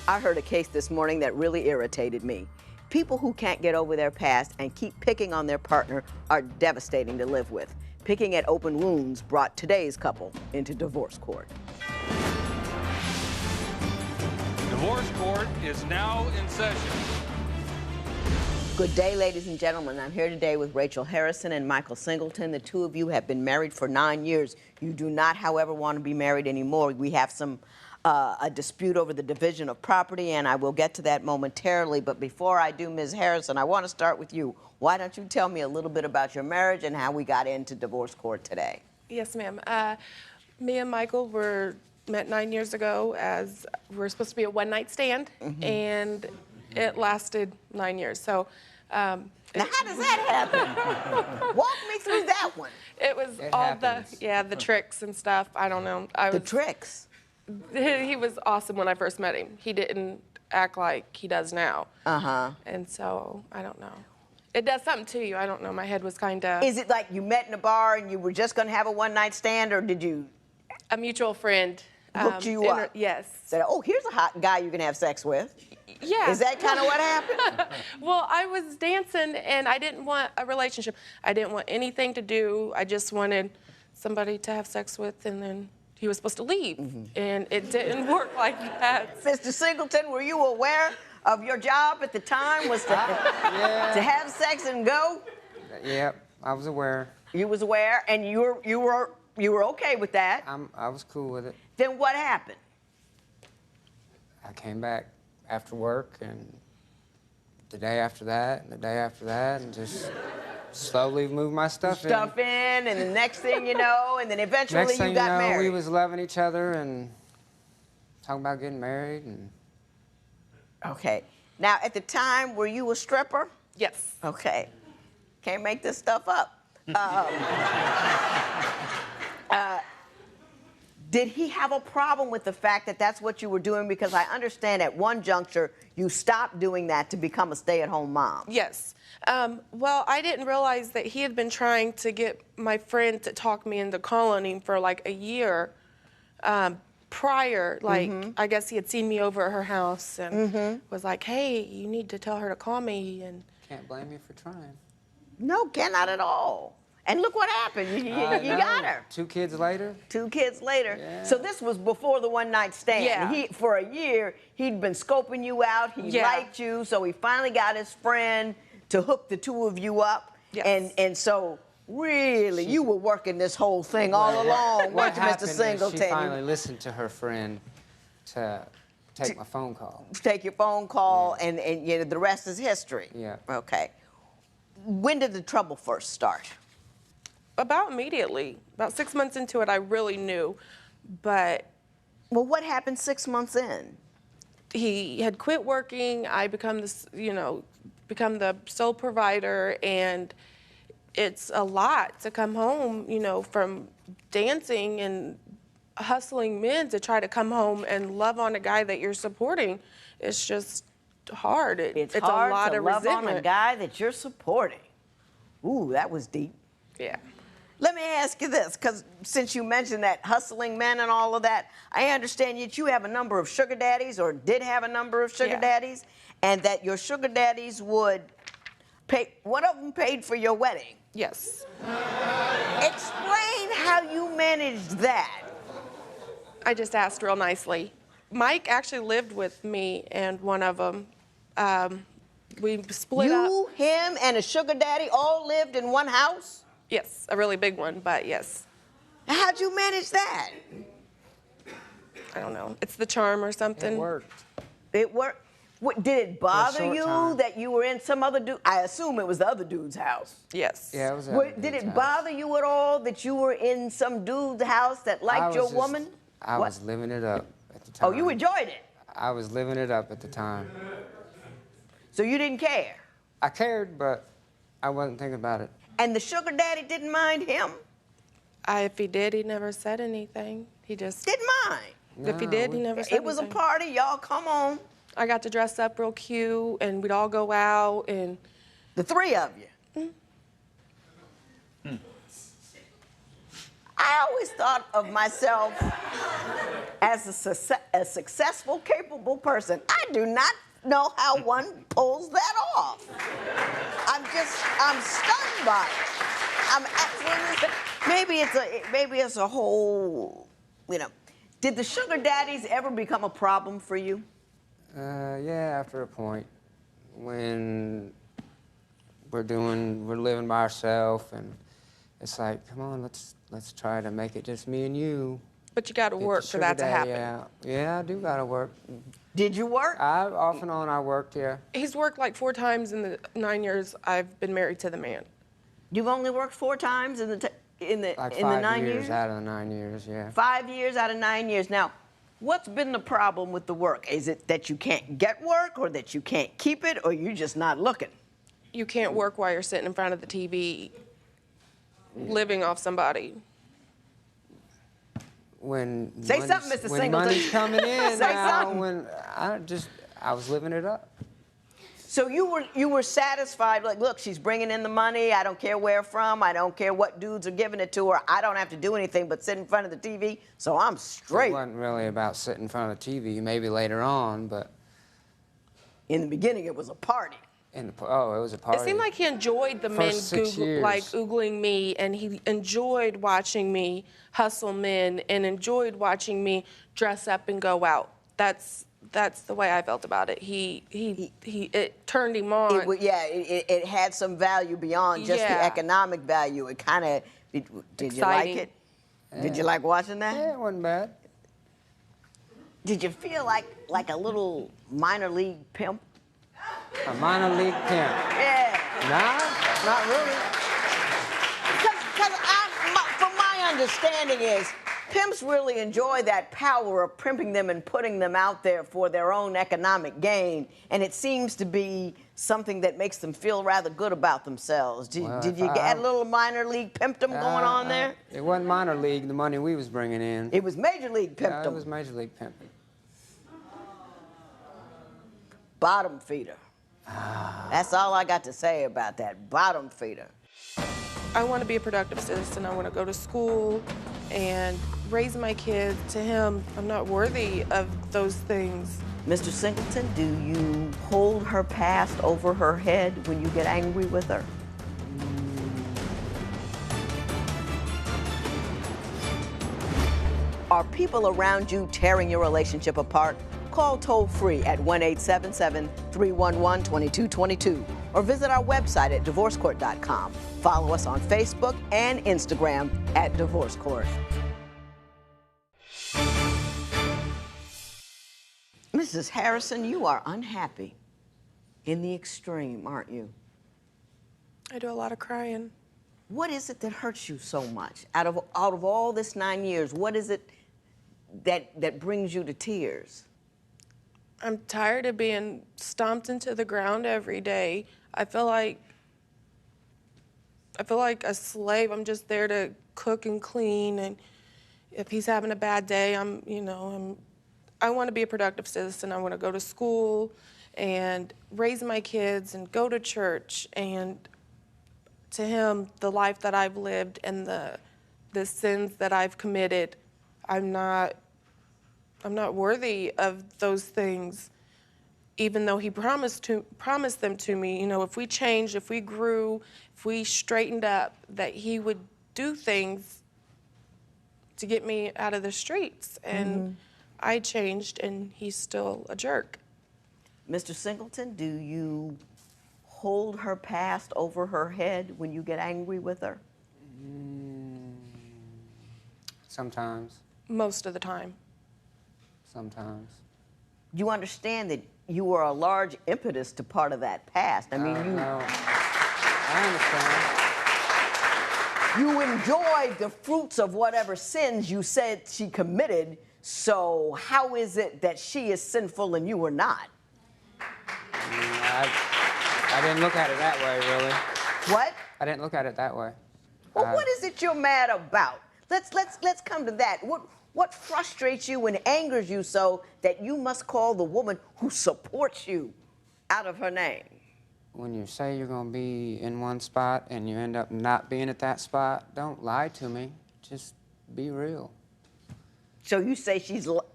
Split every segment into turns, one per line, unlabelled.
I heard a case this morning that really irritated me. People who can't get over their past and keep picking on their partner are devastating to live with. Picking at open wounds brought today's couple into divorce court.
Divorce court is now in session.
Good day, ladies and gentlemen. I'm here today with Rachel Harrison and Michael Singleton. The two of you have been married for 9 years. You do not, however, want to be married anymore. We have a dispute over the division of property, and I will get to that momentarily. But before I do, Ms. Harrison, I want to start with you. Why don't you tell me a little bit about your marriage and how we got into divorce court today?
Yes, ma'am. Me and Michael met 9 years ago as we were supposed to be a one-night stand, and it lasted 9 years. So,
now, how does that happen? Walk me through that one.
it was all the tricks and stuff. I don't know.
The tricks?
He was awesome when I first met him. He didn't act like he does now. And so, I don't know. It does something to you. I don't know. My head was kind of...
Is it like you met in a bar and you were just going to have a one-night stand, or did you...
A mutual friend.
Hooked you up?
Yes.
Said, oh, here's a hot guy you can have sex with.
Yeah.
Is that kind of what happened?
Well, I was dancing, and I didn't want a relationship. I didn't want anything to do. I just wanted somebody to have sex with, and then he was supposed to leave. And it didn't work like that.
Mr. Singleton, were you aware of your job at the time was to have sex and go?
Yep, I was aware.
You was aware, and you were okay with that?
I was cool with it.
Then what happened?
I came back after work, and the day after that, and the day after that, and just slowly moved my stuff in.
And the next thing you know, and then eventually
Next thing
you got
you know,
married.
we was loving each other and talking about getting married. And
Okay. Now, at the time, were you a stripper?
Yes.
Okay. Can't make this stuff up. Did he have a problem with the fact that that's what you were doing? Because I understand at one juncture you stopped doing that to become a stay-at-home mom.
Yes. Well, I didn't realize that he had been trying to get my friend to talk me into calling him for like a year prior. Like, I guess he had seen me over at her house and was like, hey, you need to tell her to call me. And
can't blame you for trying.
No, cannot at all. And look what happened. You got her.
2 kids later?
2 kids later.
Yeah.
So this was before the one-night stand.
Yeah.
For a year, he'd been scoping you out. He liked you. So he finally got his friend to hook the two of you up.
Yes.
And so, really, you were working this whole thing all along, weren't you, Mr. Singleton?
She finally listened to her friend to take my phone call.
Take your phone call, and you know, the rest is history.
Yeah.
Okay. When did the trouble first start?
about immediately. About 6 months into it, I really knew. But
well, what happened 6 months in?
he had quit working. I become the sole provider, and it's a lot to come home, from dancing and hustling men to try to come home and love on a guy that you're supporting. It's just hard.
It's
hard
a lot
to
of love
resentment.
on a guy that you're supporting. Ooh, that was deep.
Yeah.
Let me ask you this, because since you mentioned that hustling men and all of that, I understand that you have a number of sugar daddies, or did have a number of sugar daddies, and that your sugar daddies would pay, one of them paid for your wedding.
Yes.
Explain how you managed that.
I just asked real nicely. Mike actually lived with me and one of them. We split up.
You, him, and a sugar daddy all lived in one house?
Yes, a really big one, but yes.
How'd you manage that?
I don't know. It's the charm or something.
It worked.
It worked. What, did it bother
short
you
time.
that you were in some other dude? I assume it was the other dude's house.
Yes.
Yeah, it was.
Did it bother you at all that you were in some dude's house that liked your woman?
I was living it up at the time.
Oh, you enjoyed it?
I was living it up at the time.
So you didn't care?
I cared, but I wasn't thinking about it.
And the sugar daddy didn't mind him?
If he did, he never said anything. He just...
Didn't mind?
If he did, he never said
It was a
anything.
party, y'all, come on.
I got to dress up real cute, and we'd all go out, and...
The three of you? I always thought of myself as a successful, capable person. I do not know how one pulls that off. I'm stunned by it. I'm absolutely, maybe it's a whole, you know. Did the sugar daddies ever become a problem for you?
Yeah, after a point, when we're living by ourselves, and it's like, come on, let's try to make it just me and you.
But you got to
Get the
work for
sugar
that to
daddy
happen.
out. Yeah, I do gotta work.
Did you work?
Off and on, I worked, yeah.
He's worked like 4 times in the 9 years I've been married to the man.
You've only worked 4 times in the
Like
in the 9
years out of the 9 years, yeah.
5 years out of 9 years. Now, what's been the problem with the work? Is it that you can't get work, or that you can't keep it, or you're just not looking?
You can't work while you're sitting in front of the TV, living off somebody.
Say something, Mr.
When
Singleton.
money's coming in
Say
now,
something.
when I was living it up.
So you were satisfied, like, look, she's bringing in the money. I don't care where from. I don't care what dudes are giving it to her. I don't have to do anything but sit in front of the TV, so I'm straight.
It wasn't really about sitting in front of the TV, maybe later on, but
In the beginning, it was a party.
it was a party.
It seemed like he enjoyed the men
First 6 years.
oogling me, and he enjoyed watching me hustle men and enjoyed watching me dress up and go out. That's the way I felt about it. It turned him on.
It had some value beyond just the
Yeah.
economic value. It kind of, did you like
Exciting.
it? Did you like watching that?
Yeah, it wasn't bad.
Did you feel like a little minor league pimp?
A minor league pimp.
Yeah.
Nah, not really.
Because from my understanding is, pimps really enjoy that power of primping them and putting them out there for their own economic gain, and it seems to be something that makes them feel rather good about themselves. Did you get a little minor league pimpdom going on there?
It wasn't minor league, the money we was bringing in.
It was major league pimpdom.
Yeah, it was major league pimping.
Bottom feeder. That's all I got to say about that. Bottom feeder.
I want to be a productive citizen. I want to go to school and raise my kids. To him, I'm not worthy of those things.
Mr. Singleton, do you hold her past over her head when you get angry with her? Are people around you tearing your relationship apart? Call toll-free at 1-877-311-2222 or visit our website at divorcecourt.com. Follow us on Facebook and Instagram at Divorce Court. Mrs. Harrison, you are unhappy in the extreme, aren't you?
I do a lot of crying.
What is it that hurts you so much? Out of all this 9 years, what is it that brings you to tears?
I'm tired of being stomped into the ground every day. I feel like a slave. I'm just there to cook and clean, and if he's having a bad day, I want to be a productive citizen. I want to go to school and raise my kids and go to church. And to him, the life that I've lived and the sins that I've committed, I'm not worthy of those things, even though he promised them to me. You know, if we changed, if we grew, if we straightened up, that he would do things to get me out of the streets. And I changed, and he's still a jerk.
Mr. Singleton, do you hold her past over her head when you get angry with her?
Sometimes.
Most of the time.
Sometimes.
You understand that you were a large impetus to part of that past. I mean,
No. I understand.
you enjoyed the fruits of whatever sins you said she committed, so how is it that she is sinful and you were not?
I didn't look at it that way, really.
What?
I didn't look at it that way.
Well, what is it you're mad about? Let's come to that. What frustrates you and angers you so that you must call the woman who supports you out of her name?
When you say you're going to be in one spot and you end up not being at that spot, don't lie to me. Just be real.
So you say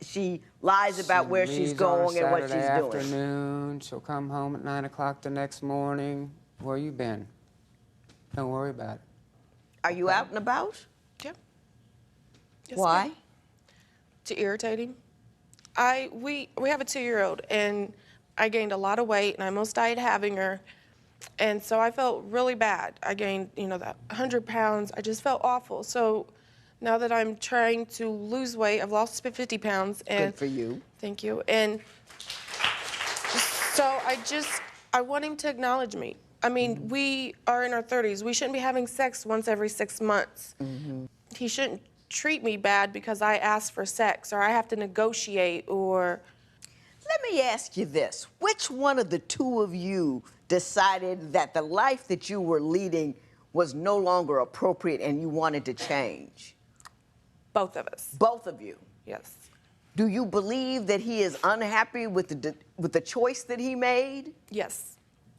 she lies about where she's
Leaves on a
going and what she's
Saturday
doing.
afternoon. She'll come home at 9 o'clock the next morning. Where you been? Don't worry about it.
Are you out and about?
Yeah. Yes,
Why?
ma'am. To irritate him. We have a 2-year-old, and I gained a lot of weight, and I almost died having her. And so I felt really bad. I gained, that 100 pounds. I just felt awful. So now that I'm trying to lose weight, I've lost 50 pounds. And
Good for you.
Thank you. And so I want him to acknowledge me. I mean, we are in our 30s. We shouldn't be having sex once every 6 months. He shouldn't treat me bad because I ask for sex or I have to negotiate or...
Let me ask you this. Which one of the two of you decided that the life that you were leading was no longer appropriate and you wanted to change?
Both of us.
Both of you.
Yes.
Do you believe that he is unhappy with the choice that he made?
Yes.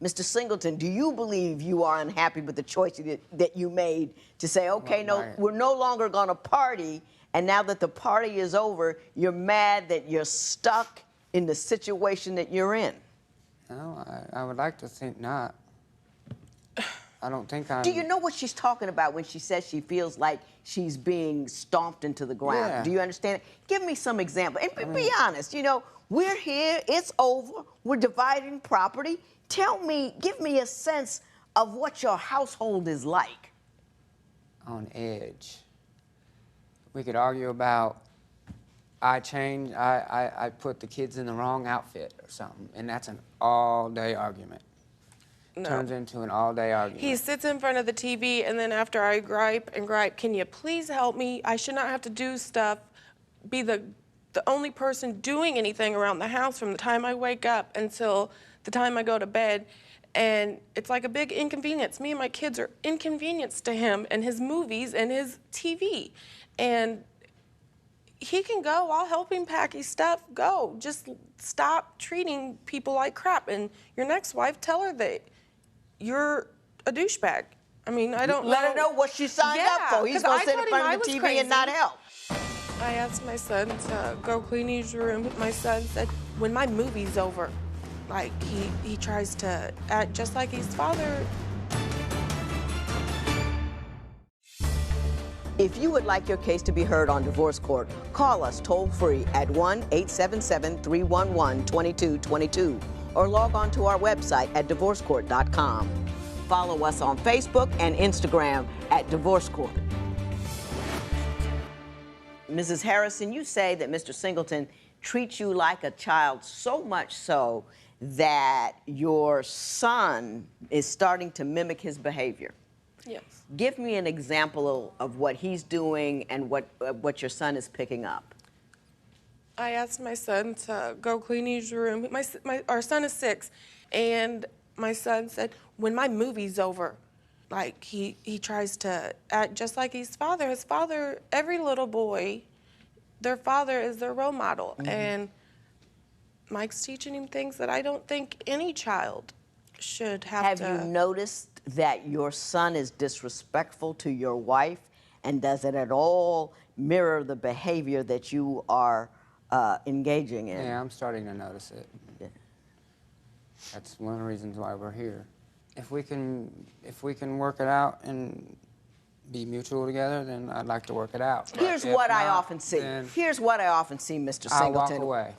Mr. Singleton, do you believe you are unhappy with the choice that you made to say, okay, no, we're no longer going to party, and now that the party is over, you're mad that you're stuck in the situation that you're in?
No, I would like to think not. I don't think I'm...
Do you know what she's talking about when she says she feels like she's being stomped into the ground?
Yeah.
Do you understand it? Give me some example. And be honest, we're here, it's over, we're dividing property. Give me a sense of what your household is like.
On edge. We could argue about I put the kids in the wrong outfit or something, and that's an all-day argument.
No.
Turns into an all-day argument.
He sits in front of the TV, and then after I gripe and gripe, can you please help me? I should not have to do stuff, be the only person doing anything around the house from the time I wake up until the time I go to bed. And it's like a big inconvenience. Me and my kids are inconvenience to him and his movies and his TV. And he can go, I'll help him pack his stuff, go. Just stop treating people like crap. And your next wife, tell her that you're a douchebag. I mean, I don't
Let her know what she signed up for. He's going to sit in front of the TV and not help.
I asked my son to go clean his room. My son said, when my movie's over, like he tries to act just like his father.
If you would like your case to be heard on divorce court, call us toll-free at 1-877-311-2222 or log on to our website at divorcecourt.com. Follow us on Facebook and Instagram at Divorce Court. Mrs. Harrison, you say that Mr. Singleton treats you like a child, so much so that your son is starting to mimic his behavior.
Yes.
Give me an example of what he's doing and what your son is picking up.
I asked my son to go clean his room. Our son is 6, and my son said, when my movie's over, like he tries to act just like his father. His father, every little boy, their father is their role model. Mm-hmm. And Mike's teaching him things that I don't think any child should have to.
Have you noticed that your son is disrespectful to your wife, and does it at all mirror the behavior that you are engaging in?
Yeah, I'm starting to notice it.
Yeah.
That's one of the reasons why we're here. If we can work it out and be mutual together, then I'd like to work it out.
Here's what I often see. Here's what I often see, Mr. Singleton.
I'll walk away.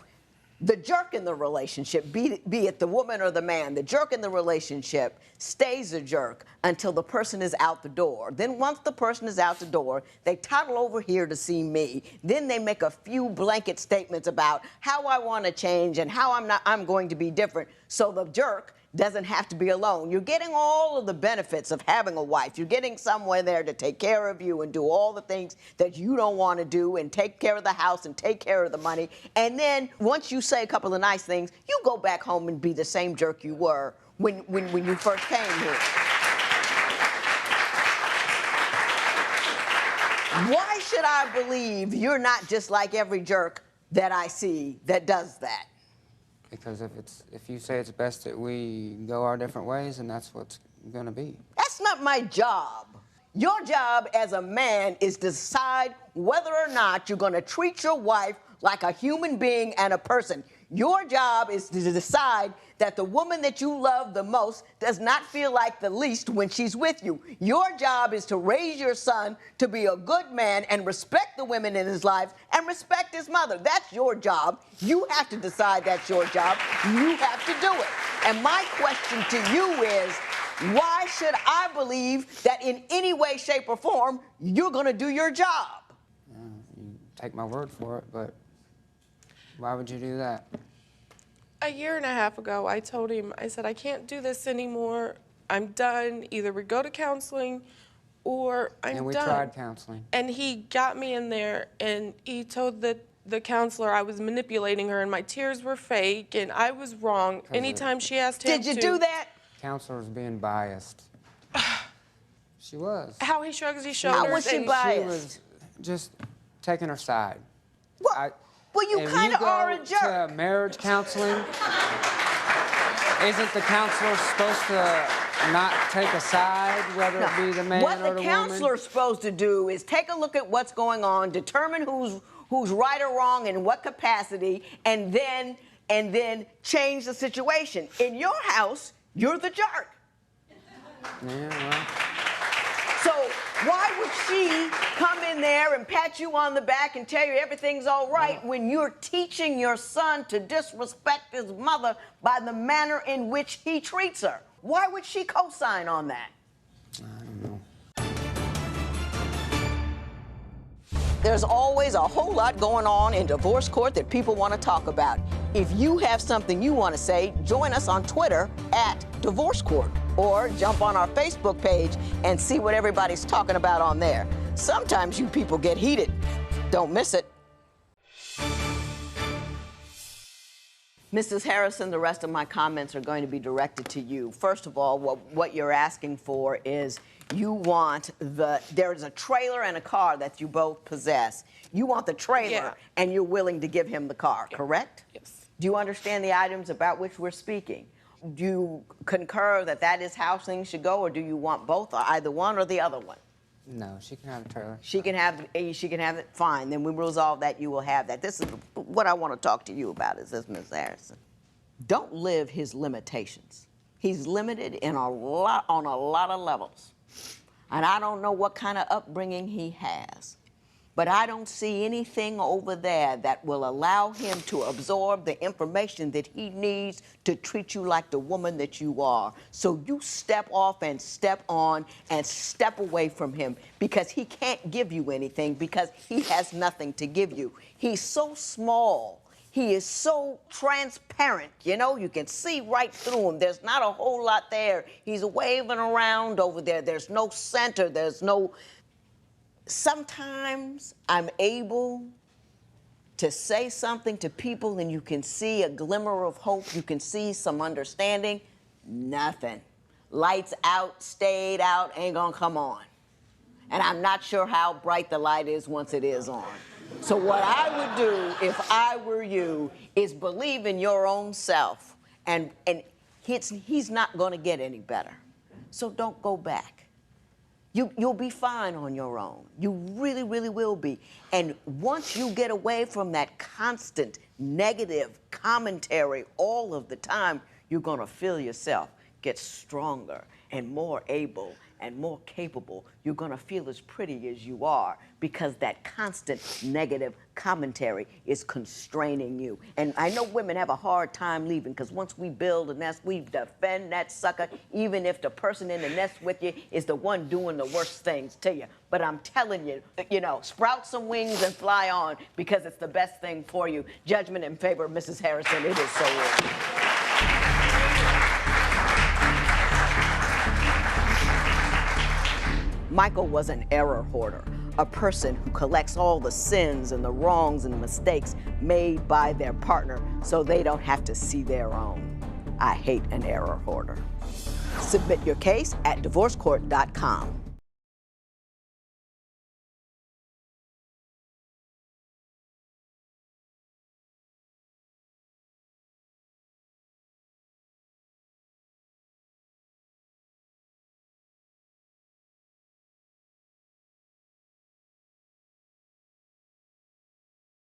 The jerk in the relationship, be it the woman or the man, the jerk in the relationship stays a jerk until the person is out the door. Then once the person is out the door, they toddle over here to see me. Then they make a few blanket statements about how I want to change and how I'm going to be different. So the jerk doesn't have to be alone. You're getting all of the benefits of having a wife. You're getting someone there to take care of you and do all the things that you don't want to do and take care of the house and take care of the money. And then once you say a couple of nice things, you go back home and be the same jerk you were when you first came here. Why should I believe you're not just like every jerk that I see that does that?
Because if you say it's best that we go our different ways, then that's what's going to be.
That's not my job. Your job as a man is to decide whether or not you're going to treat your wife like a human being and a person. Your job is to decide that the woman that you love the most does not feel like the least when she's with you. Your job is to raise your son to be a good man and respect the women in his life and respect his mother. That's your job. You have to decide that's your job. You have to do it. And my question to you is, why should I believe that in any way, shape, or form you're going to do your job?
You take my word for it, but why would you do that?
A year and a half ago, I told him, I said, I can't do this anymore. I'm done. Either we go to counseling or I'm done.
And we tried counseling.
And he got me in there and he told the counselor I was manipulating her and my tears were fake and I was wrong. Anytime she asked him to.
Did you do that?
Counselor was being biased. She was.
How he shrugs his shoulders.
How was she
and
biased?
She was just taking her side.
Well, you kind of are a jerk.
To marriage counseling, isn't the counselor supposed to not take a side, whether it be the man or the woman?
What the counselor's supposed to do is take a look at what's going on, determine who's right or wrong in what capacity, and then change the situation. In your house, you're the jerk.
Yeah, well.
So why would she come in there and pat you on the back and tell you everything's all right when you're teaching your son to disrespect his mother by the manner in which he treats her? Why would she co-sign on that?
I don't know.
There's always a whole lot going on in divorce court that people want to talk about. If you have something you want to say, join us on Twitter @Divorce Court, or jump on our Facebook page and see what everybody's talking about on there. Sometimes you people get heated. Don't miss it. Mrs. Harrison, the rest of my comments are going to be directed to you. First of all, what you're asking for is you want there's a trailer and a car that you both possess. You want the trailer and you're willing to give him the car, correct?
Yes.
Do you understand the items about which we're speaking? Do you concur that is how things should go, or do you want both, or either one or the other one?
No, she can have the trailer.
She can have it. Fine. Then we resolve that. You will have that. This is what I want to talk to you about. Is this, Ms. Harrison? Don't live his limitations. He's limited on a lot of levels, and I don't know what kind of upbringing he has. But I don't see anything over there that will allow him to absorb the information that he needs to treat you like the woman that you are. So you step off and step on and step away from him, because he can't give you anything, because he has nothing to give you. He's so small. He is so transparent, you can see right through him. There's not a whole lot there. He's waving around over there. There's no center. There's no... Sometimes I'm able to say something to people and you can see a glimmer of hope. You can see some understanding. Nothing. Lights out, stayed out, ain't gonna come on. And I'm not sure how bright the light is once it is on. So what I would do if I were you is believe in your own self. And he's not gonna get any better. So don't go back. You'll be fine on your own. You really, really will be. And once you get away from that constant negative commentary all of the time, you're going to feel yourself get stronger and more able and more capable. You're going to feel as pretty as you are, because that constant negative commentary is constraining you. And I know women have a hard time leaving, because once we build a nest, we defend that sucker, even if the person in the nest with you is the one doing the worst things to you. But I'm telling you, sprout some wings and fly on, because it's the best thing for you. Judgment in favor of Mrs. Harrison. It is so early. Michael was an error hoarder, a person who collects all the sins and the wrongs and the mistakes made by their partner so they don't have to see their own. I hate an error hoarder. Submit your case at divorcecourt.com.